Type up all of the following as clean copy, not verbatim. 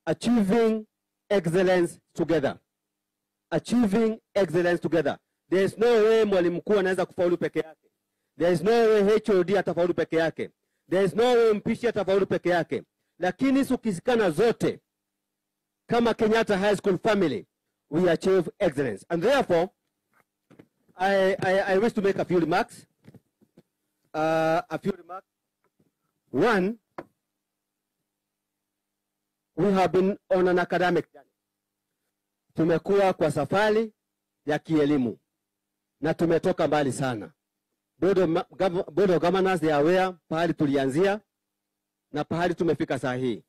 Achieving excellence together. Achieving excellence together. There is no way mwalimu mkuu anaweza kufaulu peke yake. There is no way HOD atafaulu peke yake. There is no way mpishi atafaulu peke yake. Lakini sukisikana zote, kama Kenyatta High School family, we achieve excellence. And therefore, I wish to make a few remarks. One, we have been on an academic journey. Tumekuwa kwa safari ya kielimu na tumetoka mbali sana. Board of Governors, they are aware pahali tulianzia na pahali tumefika saa hii,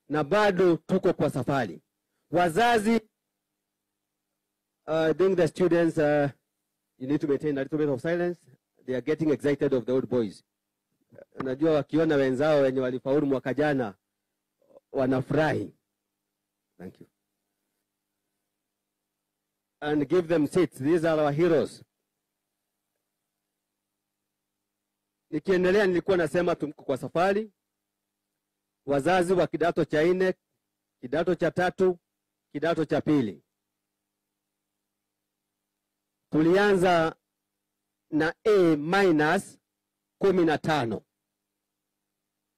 na bado tuko kwa safari. Wazazi, I think the students, you need to maintain a little bit of silence. They are getting excited of the old boys. Najua wakiona wenzao wenye walifaulu mwaka jana wanafurahi. Thank you. And give them seats. These are our heroes. Nikiendelea nilikuwa nasema tumko kwa safari. Wazazi wa kidato cha 4, kidato cha 3, kidato cha 2. Tulianza na A-15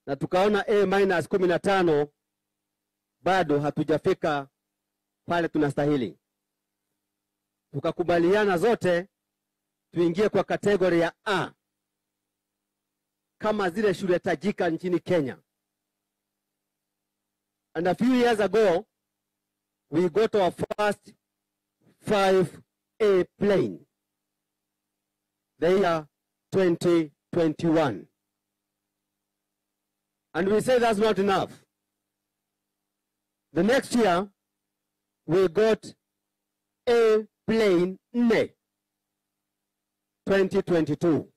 na tukaona A-15 bado hatujafika pale tunastahili. Tukakubaliana zote tuingie kwa kategori ya A kama zile shule tajika nchini Kenya. And a few years ago, we got our first 5A plane. The year 2021. And we say that's not enough. The next year, we got A plane 2022.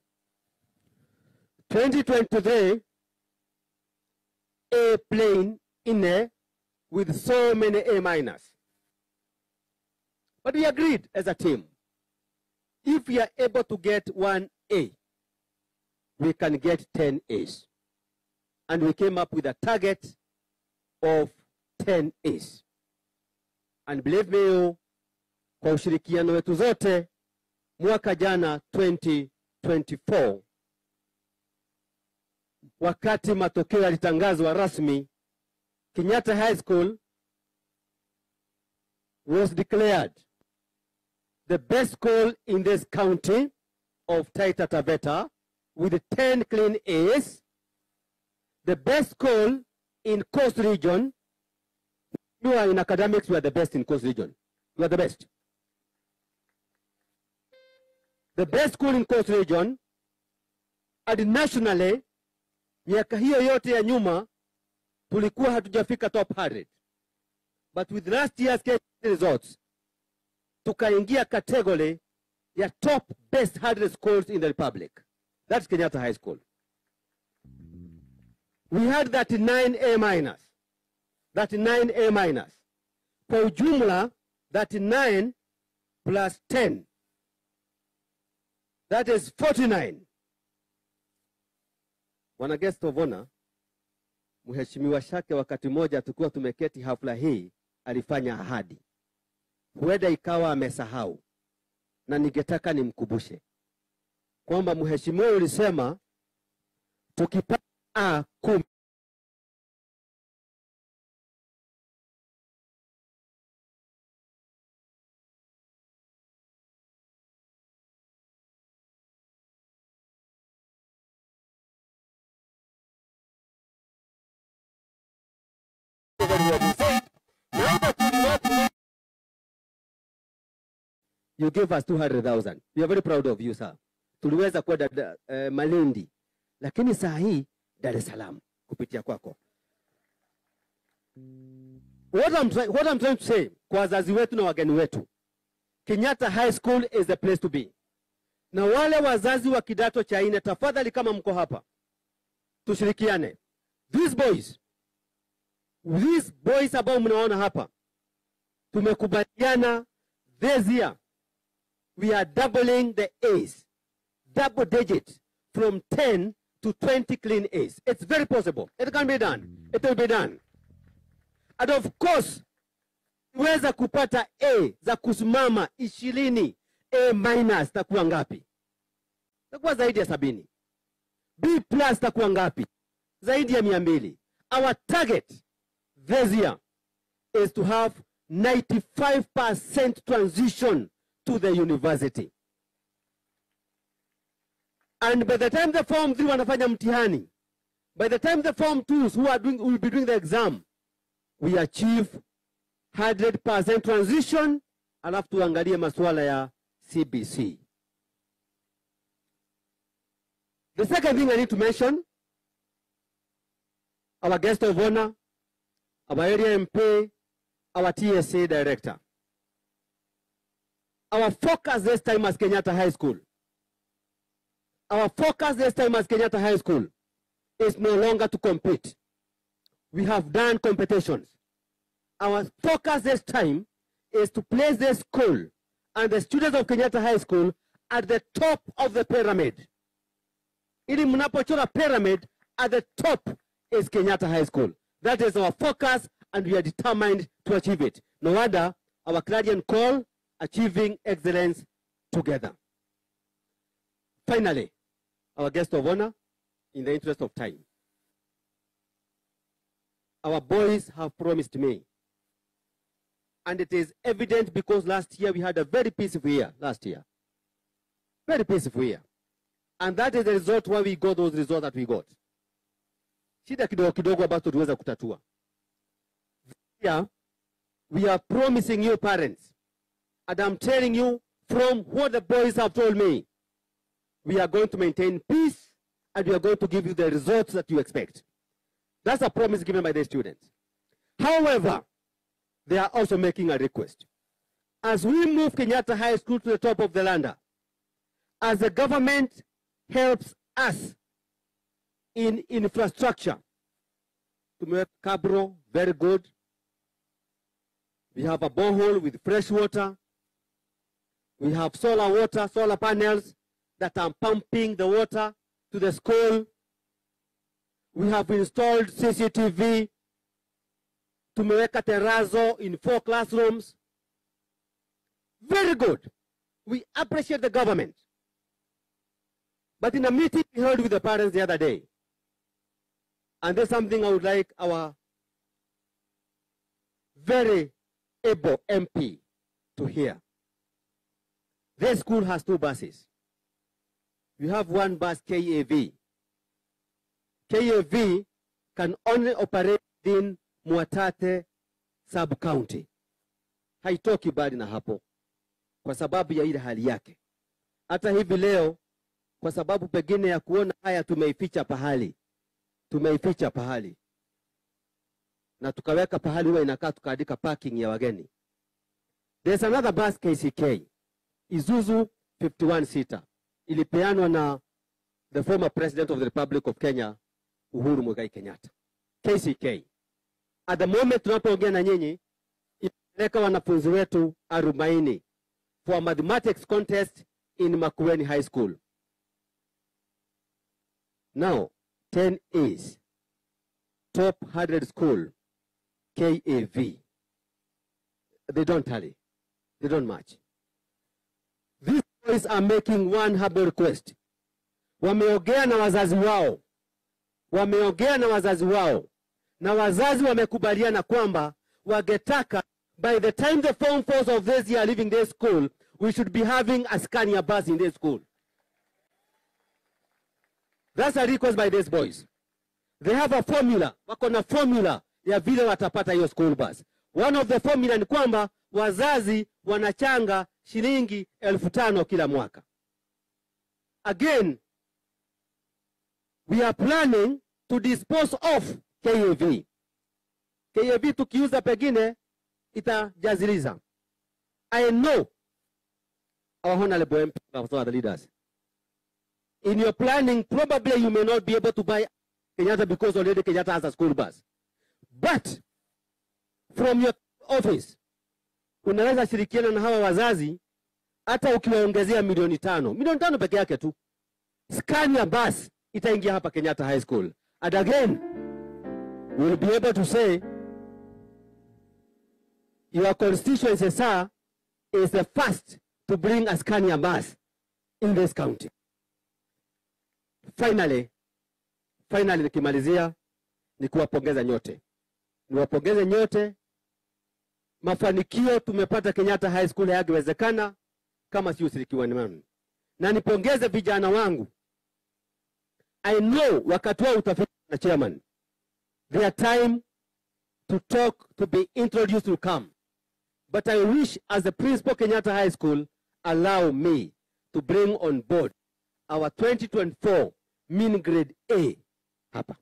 2023, A plane with so many A-. But we agreed as a team, if we are able to get 1 A, we can get 10 A's. And we came up with a target of 10 A's. And believe me, kwa ushirikiano wetu zote, mwaka jana 2024, wakati matokeo yalitangazwa rasmi, Kenyatta High School was declared the best school in this county of Taita Taveta with 10 clean A's, the best school in Coast Region. You are in academics, you are the best in Coast Region. You are the best. The best school in Coast Region, and nationally, miaka hiyo yote ya nyuma, tulikuwa hatujafika top 100. But with last year's results, tukaingia category ya top best 100 schools in the Republic. That's Kenyatta High School. We had 39 A-. 39 A-. Kwa ujumla, 39 plus 10. That is 49. Wana guest of honor, Mheshimiwa Shake wakati moja tukiwa tumeketi hafla hii alifanya ahadi. Huenda ikawa amesahau, na ningetaka nimkumbushe kwamba mheshimiwa ulisema tukipata A10 you gave us 200,000. We are very proud of you, sir. Tuliweza kwenda Malindi, lakini saa hii Dar es Salaam kupitia kwako. What I'm trying to say kwa wazazi wetu na wageni wetu, Kenyatta High School is the place to be. Na wale wazazi wa kidato cha 4, tafadhali kama mko hapa, tushirikiane. These boys ambao mnaona hapa, tumekubaliana this year we are doubling the A's, double digit, from 10 to 20 clean A's. It's very possible. It can be done. It will be done. And of course, uweza kupata A za kusimama 20, A- takuwa ngapi? Takuwa zaidi ya 70. B+ takuwa ngapi? Zaidi ya 200. Our target this year is to have 95% transition to the university. And by the time the Form 3 wanafanya mtihani, by the time the Form 2s who will be doing the exam, we achieve 100% transition, alafu tuangalie masuala ya CBC. The second thing I need to mention, our guest of honor, our area MP, our TSA director. Our focus this time as Kenyatta High School, is no longer to compete. We have done competitions. Our focus this time is to place this school and the students of Kenyatta High School at the top of the pyramid. Ili mnapochora pyramid, at the top is Kenyatta High School. That is our focus, and we are determined to achieve it. No wonder our clarion call, achieving excellence together. Finally, our guest of honor, in the interest of time. Our boys have promised me, and it is evident because last year we had a very peaceful year, Very peaceful year. And that is the result why we got those results that we got. Shida kidogo kidogo ambazo tuweza kutatua. Here, we are promising you parents, and I'm telling you from what the boys have told me, we are going to maintain peace, and we are going to give you the results that you expect. That's a promise given by the students. However, they are also making a request. As we move Kenyatta High School to the top of the ladder, as the government helps us in infrastructure, to make Cabro very good. We have a borehole with fresh water. We have solar panels that are pumping the water to the school. We have installed CCTV. Tumeweka terrazzo in 4 classrooms. Very good. We appreciate the government. But in a meeting we held with the parents the other day, and there's something I would like our very able MP to hear. This school has 2 buses. We have 1 bus, KAV. KAV can only operate in Mwatate sub-county. Haitoki bali na hapo kwa sababu ya ile hali yake. Hata hivi leo, kwa sababu pengine ya kuona haya, tumeificha pahali na tukaweka pahali huwa inakaa, tukaandika parking ya wageni. There's another bus, KCK, Isuzu 51-seater, ilipeanwa na the former president of the Republic of Kenya, Uhuru Muigai Kenyatta. KCK at the moment tunapoongea na nyinyi, inapeleka wanafunzi wetu 40 for a mathematics contest in Makueni High School. Now, 10 is top 100 school, KAV. They don't tally. They don't match. These boys are making one humble request. Wameongea na wazazi wao. Na wazazi wamekubaliana kwamba wagetaka by the time the Form 4s of this year are leaving their school, we should be having a Scania bus in their school. That's a request by these boys. They have a formula. Wako na formula ya vile watapata hiyo school bus. One of the formula ni kwamba wazazi wanachanga shilingi 5,000 kila mwaka. Again, we are planning to dispose of KAV. KAV tukiuza pengine itajaziliza. I know our honorable MP, the leaders. In your planning, probably you may not be able to buy Kenyatta because already Kenyatta has a school bus. But from your office, unaweza shirikiana na hawa wazazi, hata ukiwaongezea milioni 5. Milioni 5 peke yake tu. Scania bus itaingia hapa Kenyatta High School. And again, we'll be able to say your constituency, sir, is the first to bring a Scania bus in this county. Finally, nikimalizia ni kuwapongeza nyote. Niwapongeze nyote. Mafanikio tumepata Kenyatta High School hayangewezekana kama si ushirikiano wenu. Na nipongeze vijana wangu. I know wakati wa utafiti na chairman, their time to talk, to be introduced will come. But I wish, as the principal Kenyatta High School, allow me to bring on board our 2024 mean grade A hapa.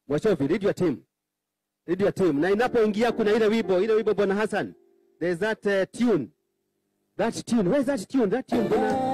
Mwashofi, lead your team. Lead your team. Na inapoingia kuna ile wimbo Bwana Hassan. There's that tune. That tune. Where's that tune? That tune, Bwana?